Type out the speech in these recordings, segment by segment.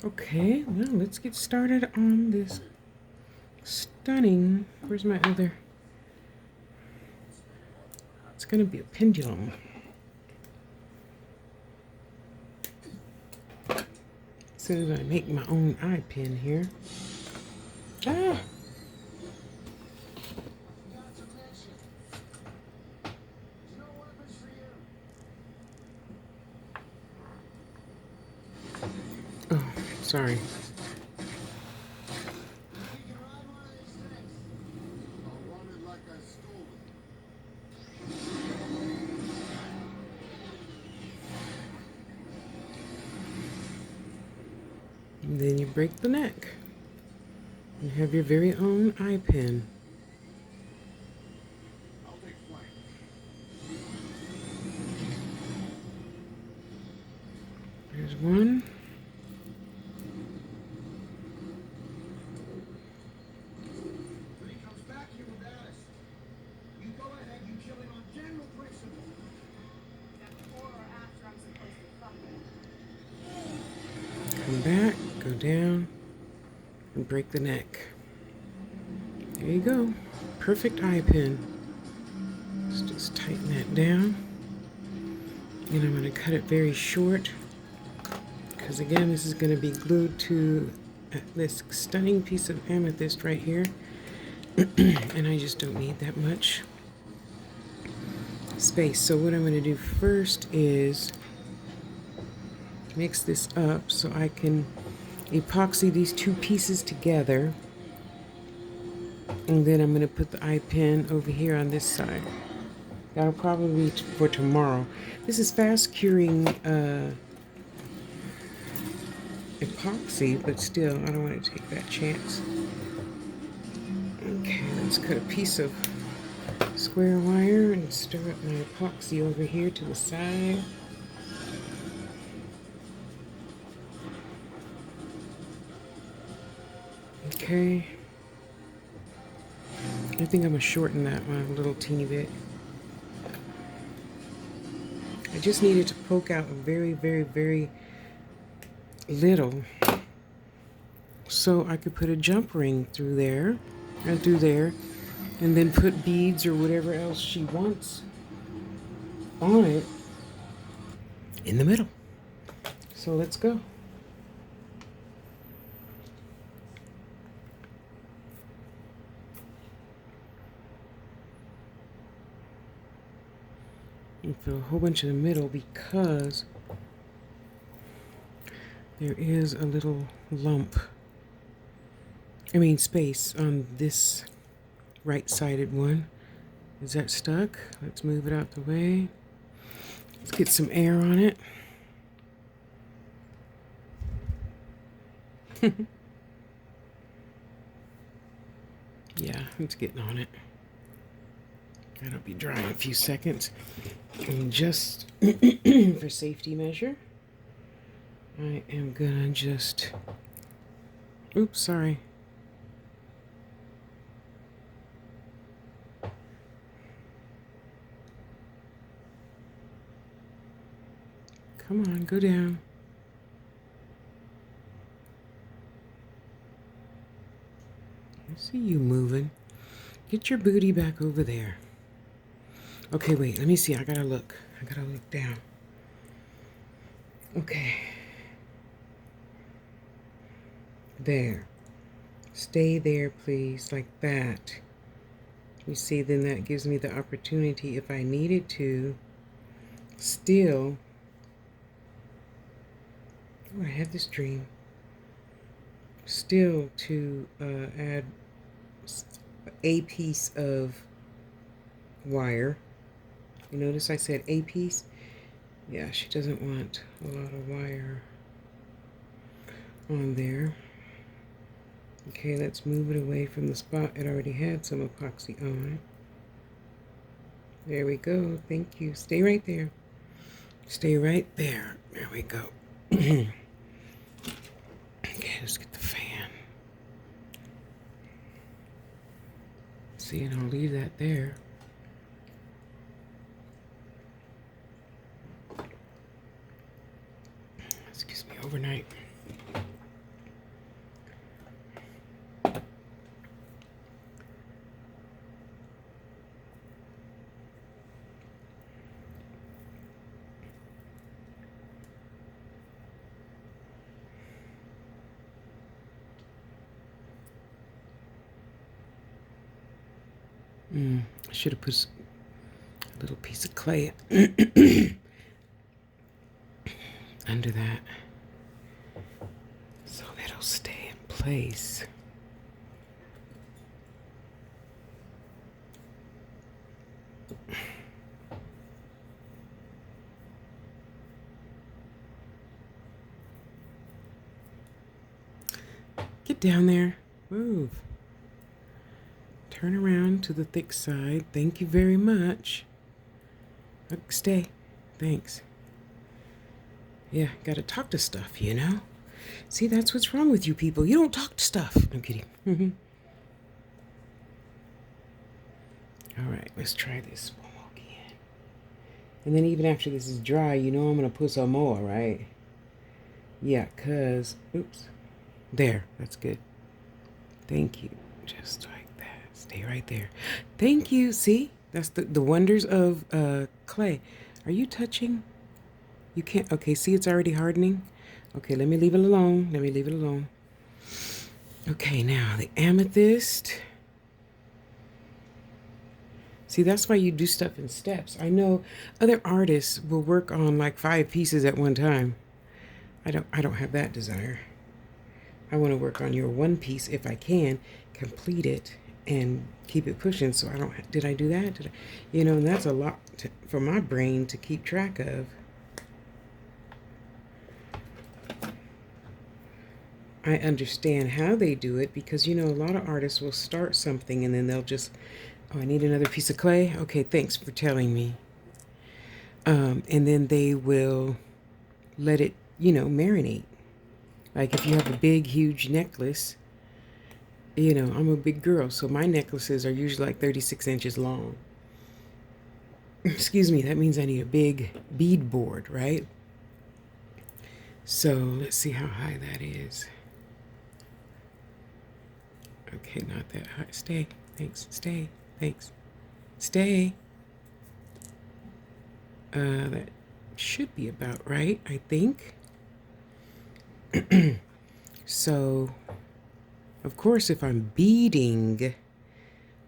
Okay, well, let's get started on this stunning. Where's my other? It's going to be a pendulum. As soon as I make my own eye pin here. Ah! Oh, sorry. And then you break the neck. You have your very own eye pin. There's one. Come back, go down, and break the neck. There you go. Perfect eye pin. Let's just tighten that down. And I'm going to cut it very short. Because again, this is going to be glued to this stunning piece of amethyst right here. And I just don't need that much space. So what I'm going to do first is mix this up so I can epoxy these two pieces together. And then I'm going to put the eye pin over here on this side. That'll probably be for tomorrow. This is fast curing epoxy, but still, I don't want to take that chance. Okay, let's cut a piece of square wire and stir up my epoxy over here to the side. Okay. I think I'm going to shorten that one a little teeny bit. I just needed to poke out a very, very, very little so I could put a jump ring through there, and then put beads or whatever else she wants on it in the middle. So let's go. And fill a whole bunch in the middle because there is a little lump. Space on this right-sided one. Is that stuck? Let's move it out the way. Let's get some air on it. Yeah, it's getting on it. That'll be dry in a few seconds. And just for safety measure, I am gonna just, oops, sorry. Come on, go down. I see you moving. Get your booty back over there. Okay, wait, let me see. I gotta look down. Okay. There. Stay there, please, like that. You see, then that gives me the opportunity, if I needed to, still. Oh, I had this dream. Still to add a piece of wire. You notice I said a piece? Yeah, she doesn't want a lot of wire on there. Okay, let's move it away from the spot it already had some epoxy on. There we go. Thank you. Stay right there. Stay right there. There we go. Okay, let's get the fan. See, and I'll leave that there. This gives me overnight. I should have put a little piece of clay under that so that it'll stay in place. Get down there. Move. Turn around to the thick side. Thank you very much. Stay. Thanks. Yeah, gotta talk to stuff, you know? See, that's what's wrong with you people. You don't talk to stuff. I'm kidding. All right, let's try this one again. And then even after this is dry, you know I'm gonna put some more, right? Yeah, cause, oops. There, that's good. Thank you. Just like that. Stay right there. Thank you. See? That's the wonders of clay. Are you touching? You can't. Okay, see it's already hardening? Okay, let me leave it alone. Let me leave it alone. Okay, now the amethyst. See, that's why you do stuff in steps. I know other artists will work on like 5 pieces at one time. I don't have that desire. I want to work on your one piece if I can, complete it and keep it pushing. So I don't, did I do that? Did I, you know, and that's a lot for my brain to keep track of. I understand how they do it because, you know, a lot of artists will start something and then they'll just, oh, I need another piece of clay. Okay, thanks for telling me. And then they will let it, you know, marinate. Like if you have a big, huge necklace, you know, I'm a big girl, so my necklaces are usually like 36 inches long. Excuse me, that means I need a big bead board, right? So let's see how high that is. Okay, not that high. Stay. Thanks. Stay. Thanks. Stay. That should be about right, I think. So, of course, if I'm beading,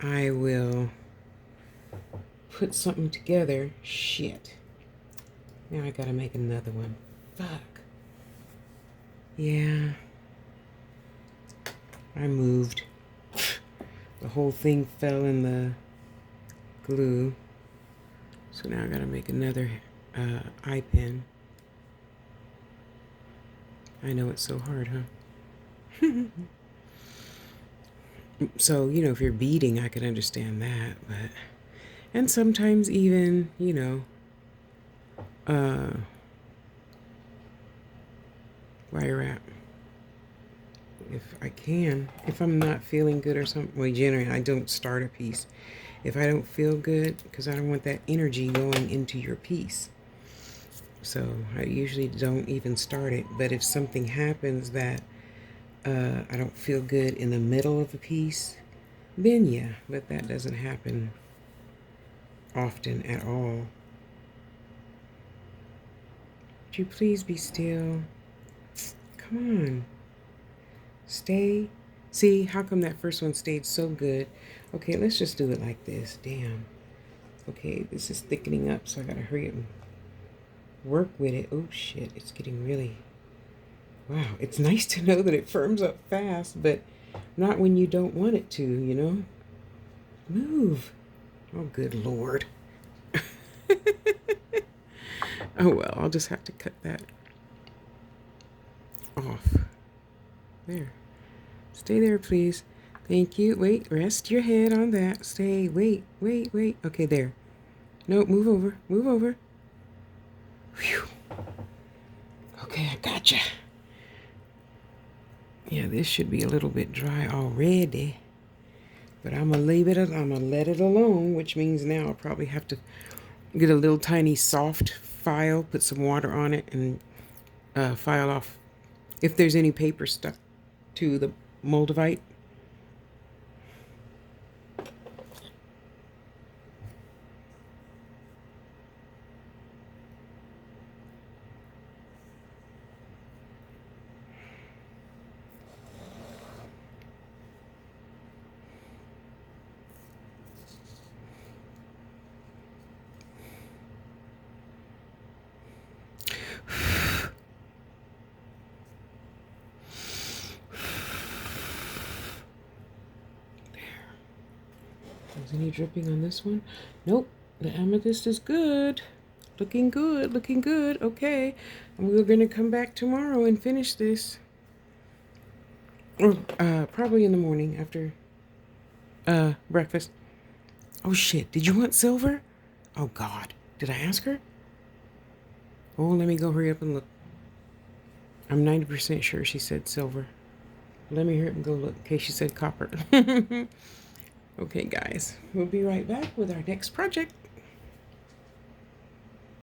I will put something together. Shit. Now I gotta make another one. Fuck. Yeah. I moved. The whole thing fell in the glue. So now I gotta make another eye pin. I know it's so hard, huh? So, you know, if you're beading, I can understand that, but... And sometimes even, you know, wire wrap. If I can. If I'm not feeling good or something. Well, generally, I don't start a piece. If I don't feel good, because I don't want that energy going into your piece. So I usually don't even start it. But if something happens that I don't feel good in the middle of a piece, then yeah. But that doesn't happen often at all. Would you please be still? Come on. Stay. See, how come that first one stayed so good? Okay, let's just do it like this. Damn. Okay, this is thickening up, so I gotta hurry up and work with it. Oh shit, it's getting really... Wow, it's nice to know that it firms up fast, but not when you don't want it to, you know? Move. Oh, good Lord. Oh well, I'll just have to cut that off. There. Stay there, please. Thank you. Wait, rest your head on that. Stay. Wait. Okay, there. No, move over. Move over. Whew. Okay, I gotcha. Yeah, this should be a little bit dry already. But I'm gonna let it alone, which means now I'll probably have to get a little tiny soft file, put some water on it, and file off if there's any paper stuck to the moldavite. Is any dripping on this one? Nope. The amethyst is good. Looking good, looking good. Okay. And we're going to come back tomorrow and finish this. Or probably in the morning after breakfast. Oh shit, did you want silver? Oh God, did I ask her? Oh, let me go hurry up and look. I'm 90% sure she said silver. Let me hurry up and go look in case she said copper. Okay guys, we'll be right back with our next project.